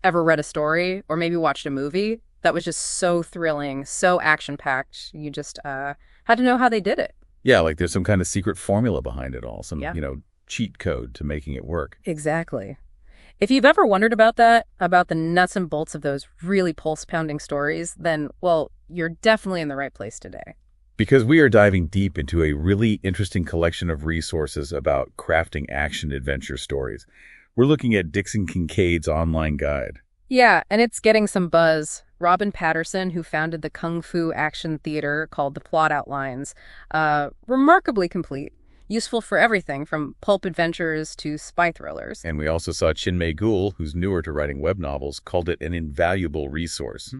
ever read a story or maybe watched a movie that was just so thrilling, so action-packed. You just had to know how they did it. Yeah, like there's some kind of secret formula behind it all, some, Yeah, cheat code to making it work. exactly. If you've ever wondered about that, about the nuts and bolts of those really pulse-pounding stories, then, well, you're definitely in the right place today. Because we are diving deep into a really interesting collection of resources about crafting action-adventure stories. We're looking at Dixon Kinqade's online guide. Yeah, and it's getting some buzz. Robin Patterson, who founded the Kung Fu action theater called The Plot Outlines, remarkably complete. Useful for everything from pulp adventures to spy thrillers. And we also saw Chinmay Gool, who's newer to writing web novels, called it an invaluable resource.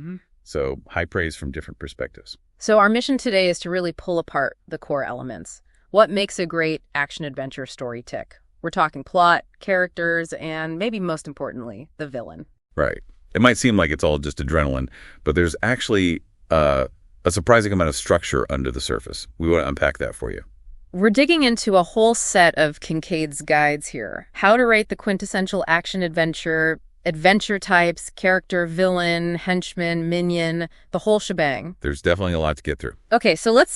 So high praise from different perspectives. So our mission today is to really pull apart the core elements. What makes a great action-adventure story tick? We're talking plot, characters, and maybe most importantly, the villain. Right. It might seem like it's all just adrenaline, but there's actually a surprising amount of structure under the surface. We want to unpack that for you. We're digging into a whole set of Kincade's guides here. How to write the quintessential action-adventure, adventure types, character, villain, henchman, minion, the whole shebang. There's definitely a lot to get through. Okay, so let's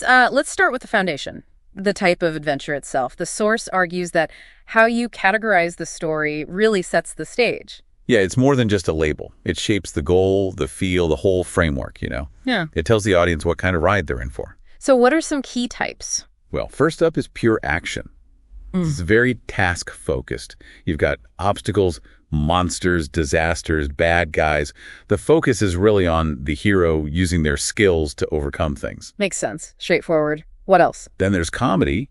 start with the foundation, the type of adventure itself. The source argues that how you categorize the story really sets the stage. Yeah, it's more than just a label. It shapes the goal, the feel, the whole framework, Yeah. It tells the audience what kind of ride they're in for. So what are some key types? Well, first up is pure action. It's very task-focused. You've got obstacles, monsters, disasters, bad guys. The focus is really on the hero using their skills to overcome things. Makes sense. Straightforward. What else? Then there's comedy.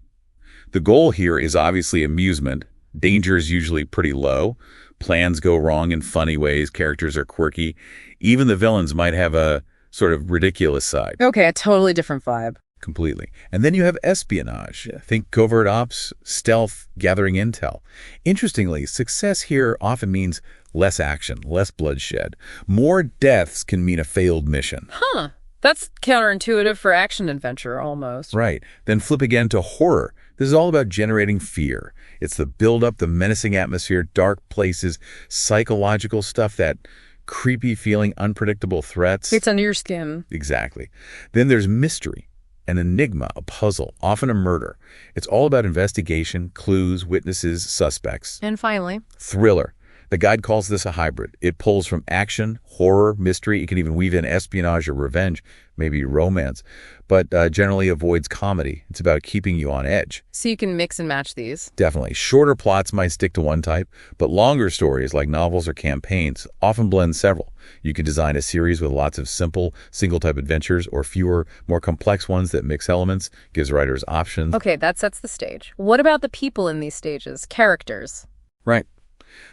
The goal here is obviously amusement. Danger is usually pretty low. Plans go wrong in funny ways. Characters are quirky. Even the villains might have a sort of ridiculous side. Okay, a totally different vibe. Completely. And then you have espionage. Think covert ops, stealth, gathering intel. Interestingly, success here often means less action, less bloodshed. More deaths can mean a failed mission. Huh. That's counterintuitive for action-adventure, almost. Right. Then flip again to horror. This is all about generating fear. It's the build-up, the menacing atmosphere, dark places, psychological stuff, that creepy feeling, unpredictable threats. It's under your skin. Exactly. Then there's mystery. An enigma, a puzzle, often a murder. It's all about investigation, clues, witnesses, suspects. And finally, Thriller. The guide calls this a hybrid. It pulls from action, horror, mystery. It can even weave in espionage or revenge, maybe romance, but generally avoids comedy. It's about keeping you on edge. so you can mix and match these. Definitely. Shorter plots might stick to one type, but longer stories like novels or campaigns often blend several. You can design a series with lots of simple, single-type adventures or fewer, more complex ones that mix elements, gives writers options. Okay, that sets the stage. What about the people in these stages? Characters. Right.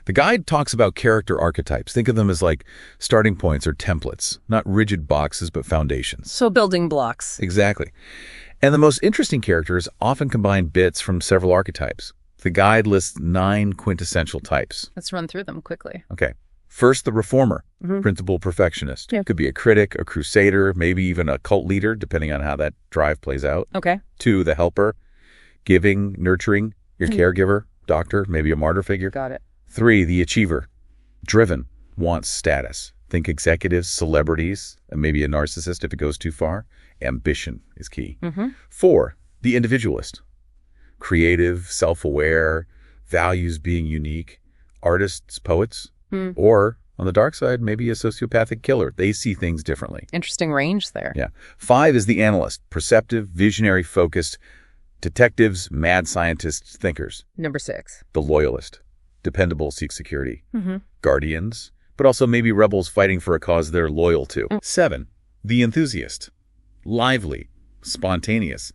The guide talks about character archetypes. Think of them as like starting points or templates, not rigid boxes, but foundations. So building blocks. Exactly. And the most interesting characters often combine bits from several archetypes. The guide lists 9 quintessential types. Let's run through them quickly. Okay. First, the reformer, principal perfectionist. Yeah. Could be a critic, a crusader, maybe even a cult leader, depending on how that drive plays out. Okay. 2, the helper, giving, nurturing, your caregiver, doctor, maybe a martyr figure. Got it. 3, the achiever, driven, wants status. Think executives, celebrities, and maybe a narcissist if it goes too far. Ambition is key. 4, the individualist, creative, self-aware, values being unique, artists, poets, or on the dark side, maybe a sociopathic killer. They see things differently. Interesting range there. Yeah. 5 is the analyst, perceptive, visionary, focused, detectives, mad scientists, thinkers. Number 6. The loyalist, dependable, seek security. Guardians, but also maybe rebels fighting for a cause they're loyal to. 7, the enthusiast, lively, spontaneous,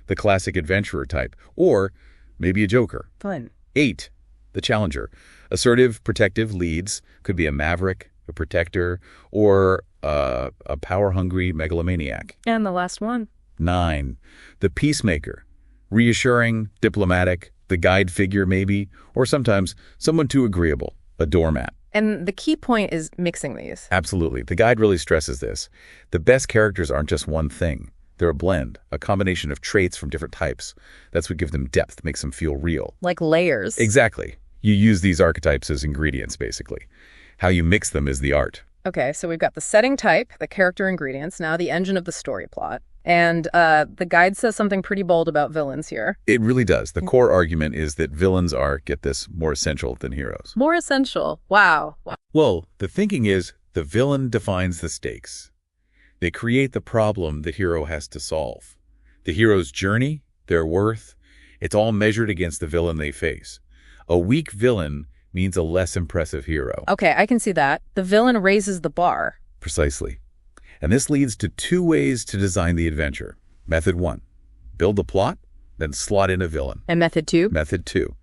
the classic adventurer type, or maybe a joker. Fun. 8, the challenger, assertive, protective, leads, could be a maverick, a protector, or a power-hungry megalomaniac. And the last one. 9, the peacemaker, reassuring, diplomatic, the guide figure maybe, or sometimes someone too agreeable, a doormat. And the key point is mixing these. Absolutely. The guide really stresses this. The best characters aren't just one thing. They're a blend, a combination of traits from different types. That's what gives them depth, makes them feel real. Like layers. Exactly. You use these archetypes as ingredients, basically. How you mix them is the art. Okay, so we've got the setting type, the character ingredients, now the engine of the story plot. And the guide says something pretty bold about villains here. It really does. The core argument is that villains are, get this, more essential than heroes. More essential. Wow. Well, the thinking is the villain defines the stakes. They create the problem the hero has to solve. The hero's journey, their worth, it's all measured against the villain they face. A weak villain means a less impressive hero. Okay, I can see that. The villain raises the bar. Precisely. And this leads to two ways to design the adventure. Method 1, build the plot, then slot in a villain. And method 2? Method 2,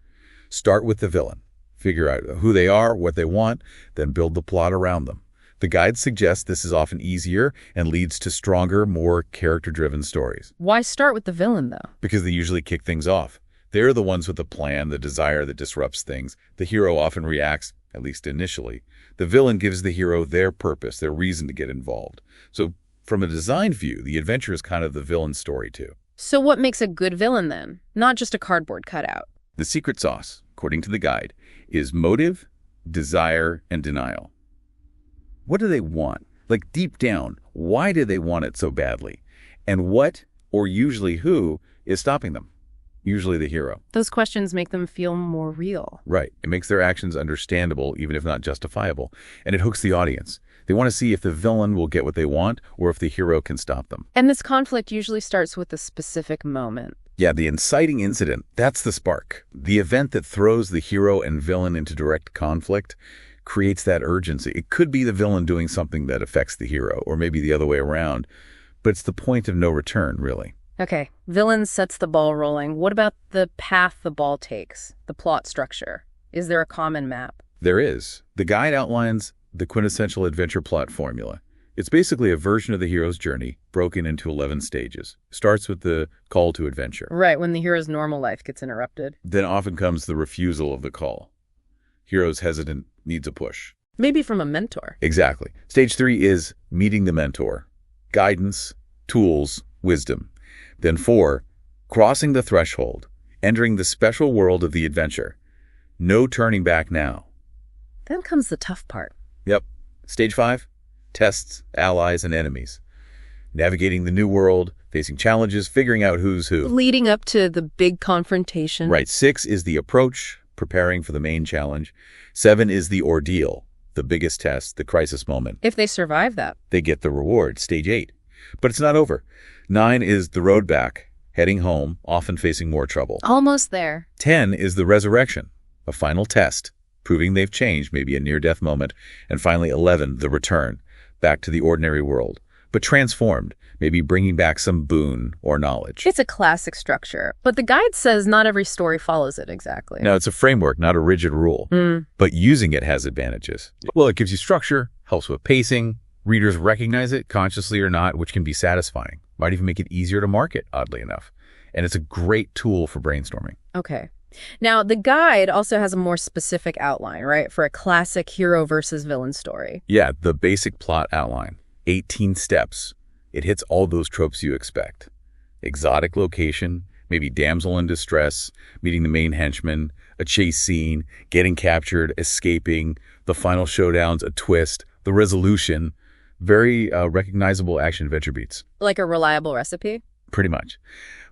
start with the villain. Figure out who they are, what they want, then build the plot around them. The guide suggests this is often easier and leads to stronger, more character-driven stories. Why start with the villain, though? Because they usually kick things off. They're the ones with the plan, the desire that disrupts things. The hero often reacts, at least initially. The villain gives the hero their purpose, their reason to get involved. So from a design view, the adventure is kind of the villain's story too. So what makes a good villain then? Not just a cardboard cutout. The secret sauce, according to the guide, is motive, desire, and denial. What do they want? Like deep down, why do they want it so badly? And what, or usually who, is stopping them? Usually the hero. Those questions make them feel more real. Right. It makes their actions understandable, even if not justifiable. And it hooks the audience. They want to see if the villain will get what they want or if the hero can stop them. And this conflict usually starts with a specific moment. Yeah, the inciting incident, that's the spark. The event that throws the hero and villain into direct conflict creates that urgency. It could be the villain doing something that affects the hero, or maybe the other way around. But it's the point of no return, really. Okay, villain sets the ball rolling. What about the path the ball takes, the plot structure? Is there a common map? There is. The guide outlines the quintessential adventure plot formula. It's basically a version of the hero's journey, broken into 11 stages. Starts with the call to adventure. Right, when the hero's normal life gets interrupted. Then often comes the refusal of the call. Hero's hesitant, needs a push. Maybe from a mentor. Exactly. Stage 3 is meeting the mentor. Guidance, tools, wisdom. Then 4, crossing the threshold, entering the special world of the adventure. No turning back now. Then comes the tough part. Yep. Stage 5, tests, allies, and enemies. Navigating the new world, facing challenges, figuring out who's who. Leading up to the big confrontation. Right. 6 is the approach, preparing for the main challenge. 7 is the ordeal, the biggest test, the crisis moment. If they survive that. They get the reward, stage 8. But it's not over. 9 is the road back, heading home, often facing more trouble. Almost there. 10 is the resurrection, a final test, proving they've changed, maybe a near-death moment. And finally, 11, the return, back to the ordinary world, but transformed, maybe bringing back some boon or knowledge. It's a classic structure, but the guide says not every story follows it exactly. Now, it's a framework, not a rigid rule, but using it has advantages. Well, it gives you structure, helps with pacing. Readers recognize it, consciously or not, which can be satisfying. Might even make it easier to market, oddly enough. And it's a great tool for brainstorming. Okay. Now, the guide also has a more specific outline, right, for a classic hero versus villain story. Yeah, the basic plot outline. 18 steps. It hits all those tropes you expect. Exotic location, maybe damsel in distress, meeting the main henchman, a chase scene, getting captured, escaping, the final showdowns, a twist, the resolution. Very recognizable action-adventure beats. Like a reliable recipe? Pretty much.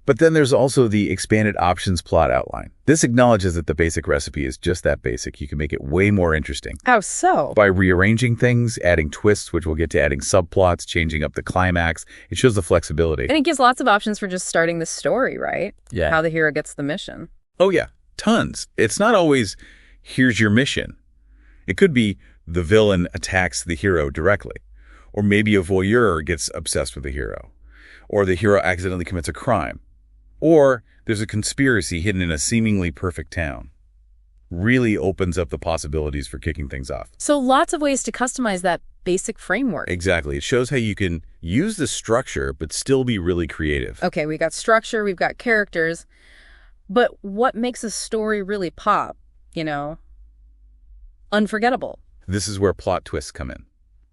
But then there's also the expanded options plot outline. This acknowledges that the basic recipe is just that basic. You can make it way more interesting. How so? By rearranging things, adding twists, which we'll get to, adding subplots, changing up the climax. It shows the flexibility. And it gives lots of options for just starting the story, right? Yeah. How the hero gets the mission. Oh, yeah. Tons. It's not always, here's your mission. It could be the villain attacks the hero directly. Or maybe a voyeur gets obsessed with the hero. Or the hero accidentally commits a crime. Or there's a conspiracy hidden in a seemingly perfect town. Really opens up the possibilities for kicking things off. So lots of ways to customize that basic framework. Exactly. It shows how you can use the structure but still be really creative. Okay, we got structure, we've got characters. But what makes a story really pop? You know, unforgettable. This is where plot twists come in.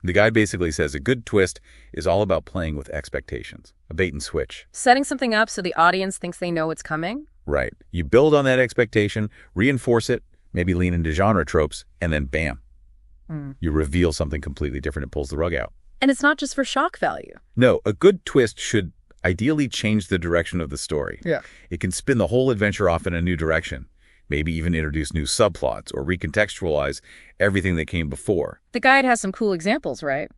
The guide basically says a good twist is all about playing with expectations, a bait and switch. Setting something up so the audience thinks they know it's coming? Right. You build on that expectation, reinforce it, maybe lean into genre tropes, and then bam. You reveal something completely different, it pulls the rug out. And it's not just for shock value. No, a good twist should ideally change the direction of the story. Yeah. It can spin the whole adventure off in a new direction, maybe even introduce new subplots or recontextualize everything that came before. The guide has some cool examples, right?